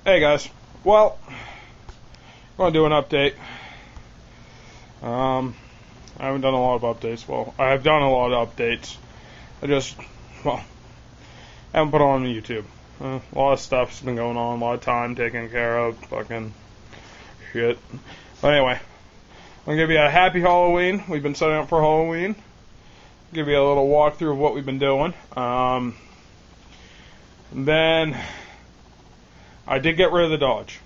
Hey guys, well, I'm going to do an update. I haven't done a lot of updates. Well, I have done a lot of updates. I just, haven't put it on YouTube. A lot of stuff's been going on, a lot of time taken care of, fucking shit. But anyway, I'm going to give you a happy Halloween. We've been setting up for Halloween. Give you a little walkthrough of what we've been doing. Then I did get rid of the Dodge.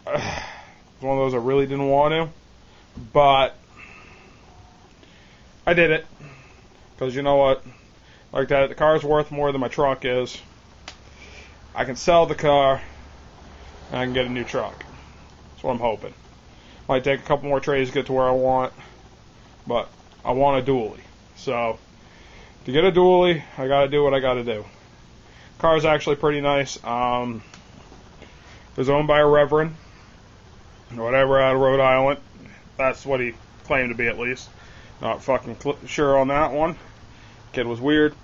It's one of those I really didn't want to, but I did it because you know what? Like that, the car's worth more than my truck is. I can sell the car and I can get a new truck. That's what I'm hoping. Might take a couple more trades to get to where I want, but I want a dually. So to get a dually, I got to do what I got to do. Car's actually pretty nice. It was owned by a reverend, or whatever, out of Rhode Island. That's what he claimed to be, at least. Not fucking sure on that one. Kid was weird.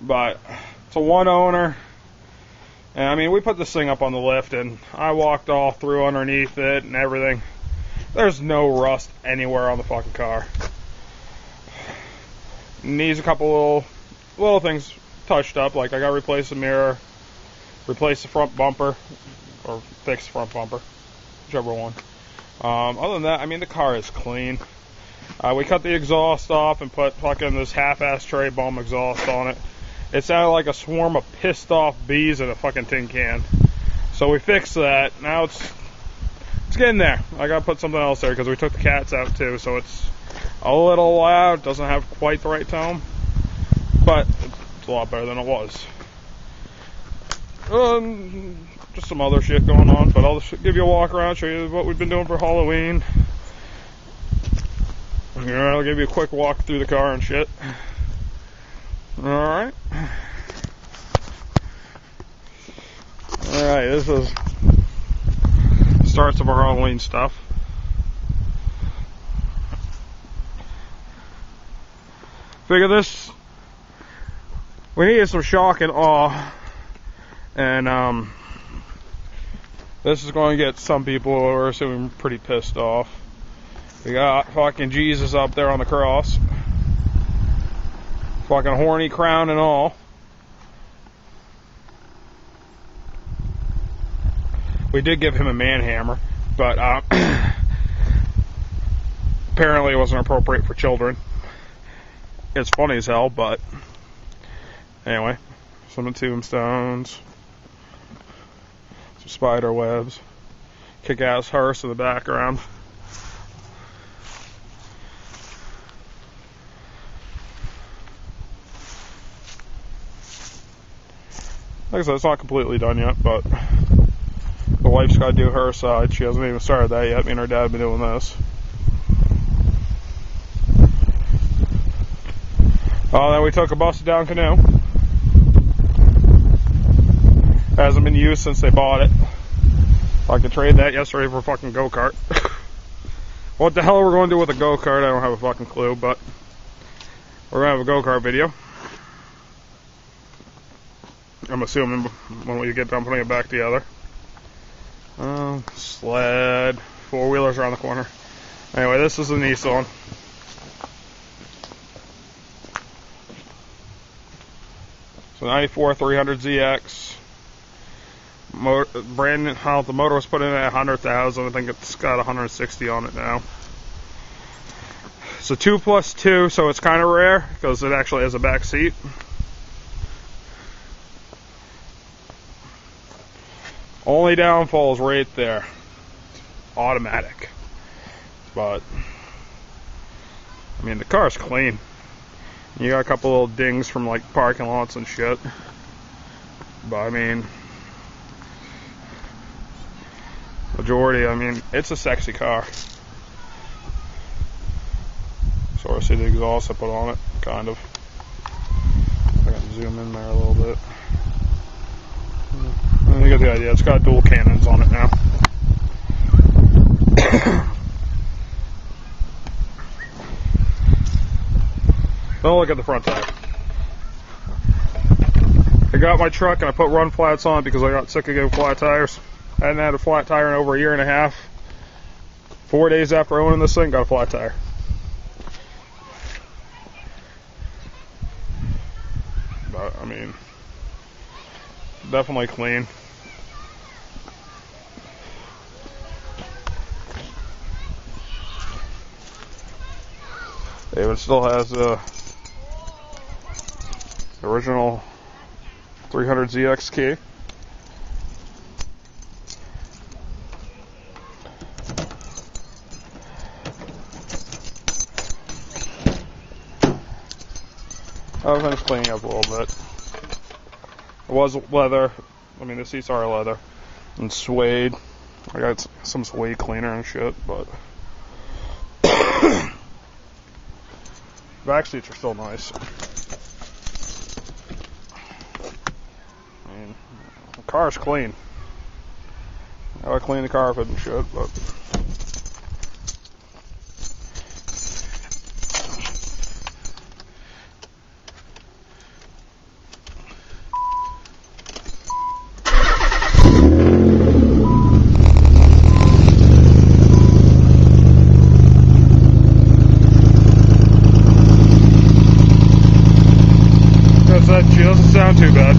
But it's a one owner. And I mean, we put this thing up on the lift, and I walked all through underneath it and everything. There's no rust anywhere on the fucking car. Needs a couple little things touched up, like I got to replace the mirror, replace the front bumper, or fix the front bumper, whichever one. Other than that, I mean, the car is clean. We cut the exhaust off and put fucking this half-ass tray bomb exhaust on it. It sounded like a swarm of pissed off bees in a fucking tin can. So we fixed that. Now it's getting there. I gotta put something else there because we took the cats out too, so it's a little loud. Doesn't have quite the right tone, but a lot better than it was. Just some other shit going on, but I'll give you a walk around, show you what we've been doing for Halloween. Yeah, I'll give you a quick walk through the car and shit. Alright. Alright, this is starts of our Halloween stuff. Figure this, we needed some shock and awe, and this is going to get some people who are assuming pretty pissed off. We got fucking Jesus up there on the cross, fucking horny crown and all. We did give him a man hammer, but apparently it wasn't appropriate for children. It's funny as hell, but anyway, some tombstones, some spider webs, kick-ass hearse in the background. Like I said, it's not completely done yet, but the wife's got to do her side. She hasn't even started that yet. Me and her dad have been doing this. Then we took a busted down canoe. Hasn't been used since they bought it. I could trade that yesterday for a fucking go-kart. What the hell we're going to do with a go-kart, I don't have a fucking clue, but we're going to have a go-kart video. I'm assuming when we get done putting it back together. Sled, four-wheelers around the corner. Anyway, this is the Nissan. So 94 300ZX. Brand new. The motor was put in at 100,000. I think it's got 160 on it now. It's a 2+2, so it's kind of rare because it actually has a back seat. Only downfall is right there. Automatic. But I mean, the car's clean. You got a couple little dings from like parking lots and shit. But I mean, majority, I mean, it's a sexy car. Sort of see the exhaust I put on it, kind of. I can zoom in there a little bit. You get the idea. It's got dual cannons on it now. Don't look at the front tire. I got my truck and I put run flats on it because I got sick of getting flat tires. I hadn't had a flat tire in over a year and a half. 4 days after owning this thing, got a flat tire. But, I mean, definitely clean. It still has the original 300ZX key. Everything's cleaning up a little bit. It was leather. I mean, the seats are leather and suede. I got some suede cleaner and shit, but back seats are still nice. I mean, the car's clean. I gotta clean the carpet and shit, but she doesn't sound too bad.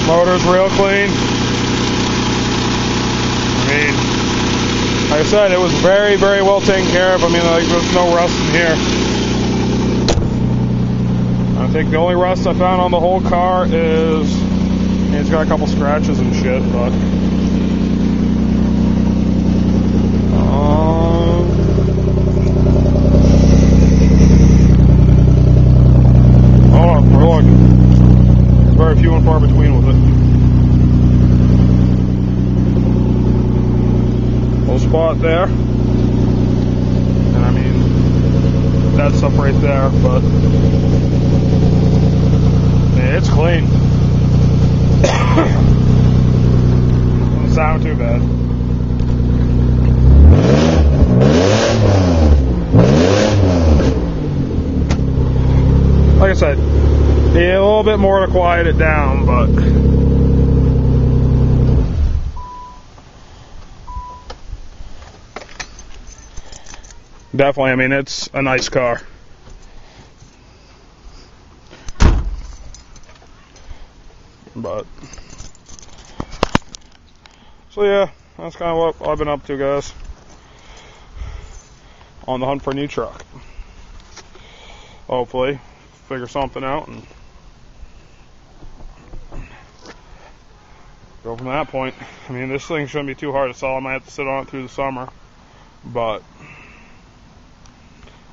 Motor's real clean. I mean, like I said, it was very, very well taken care of. I mean, like, there's no rust in here. I think the only rust I found on the whole car is, it's got a couple scratches and shit, but very few and far between with it. Little spot there. And I mean, that stuff right there, but yeah, it's clean. Doesn't sound too bad. Like I said, yeah, a little bit more to quiet it down, but definitely, I mean, it's a nice car. But so yeah, that's kind of what I've been up to, guys. On the hunt for a new truck. Hopefully, figure something out and go from that point. I mean, this thing shouldn't be too hard to sell. I might have to sit on it through the summer, but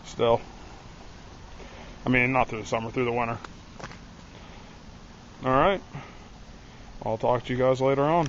still. I mean, not through the summer, through the winter. Alright. I'll talk to you guys later on.